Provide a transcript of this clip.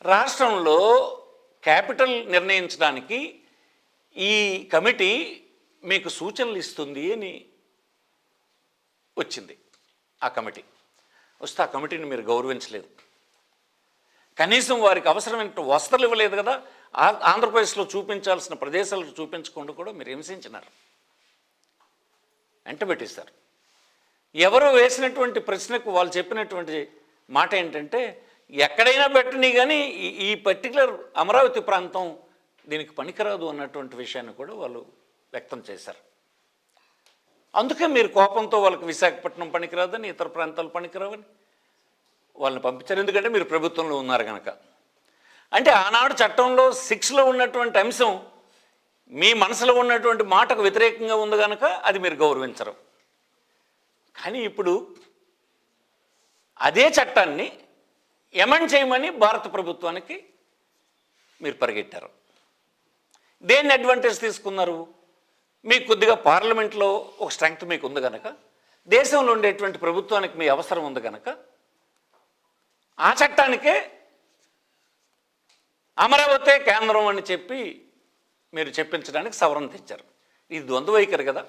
రాష్ట్రంలో క్యాపిటల్ నిర్ణయించడానికి ఈ కమిటీ మీకు సూచనలు ఇస్తుంది అని వచ్చింది. ఆ కమిటీ వస్తే ఆ కమిటీని మీరు గౌరవించలేదు. కనీసం వారికి అవసరమైన వసతులు ఇవ్వలేదు కదా. ఆంధ్రప్రదేశ్లో చూపించాల్సిన ప్రదేశాలకు చూపించకుండా కూడా మీరు హింసించినారు, వెంటబెట్టేశారు. ఎవరో వేసినటువంటి ప్రశ్నకు వాళ్ళు చెప్పినటువంటి మాట ఏంటంటే, ఎక్కడైనా పెట్టని కానీ ఈ పర్టికులర్ అమరావతి ప్రాంతం దీనికి పనికిరాదు అన్నటువంటి విషయాన్ని కూడా వాళ్ళు వ్యక్తం చేశారు. అందుకే మీరు కోపంతో వాళ్ళకి విశాఖపట్నం పనికిరాదని, ఇతర ప్రాంతాలు పనికిరావని వాళ్ళని పంపించారు. ఎందుకంటే మీరు ప్రభుత్వంలో ఉన్నారు కనుక. అంటే ఆనాడు చట్టంలో 6లో ఉన్నటువంటి అంశం మీ మనసులో ఉన్నటువంటి మాటకు వ్యతిరేకంగా ఉంది కనుక అది మీరు గౌరవించరు. కానీ ఇప్పుడు అదే చట్టాన్ని ఎమెండ్ చేయమని భారత ప్రభుత్వానికి మీరు పరిగెట్టారు. దేన్ని అడ్వాంటేజ్ తీసుకున్నారు? మీకు కొద్దిగా పార్లమెంట్లో ఒక స్ట్రెంగ్త్ మీకు ఉంది కనుక, దేశంలో ఉండేటువంటి ప్రభుత్వానికి మీ అవసరం ఉంది కనుక ఆ చట్టానికే అమరావతి కేంద్రం అని చెప్పి మీరు చెప్పించడానికి సవరణ తెచ్చారు. ఇది ద్వంద్వ వైఖరి కదా.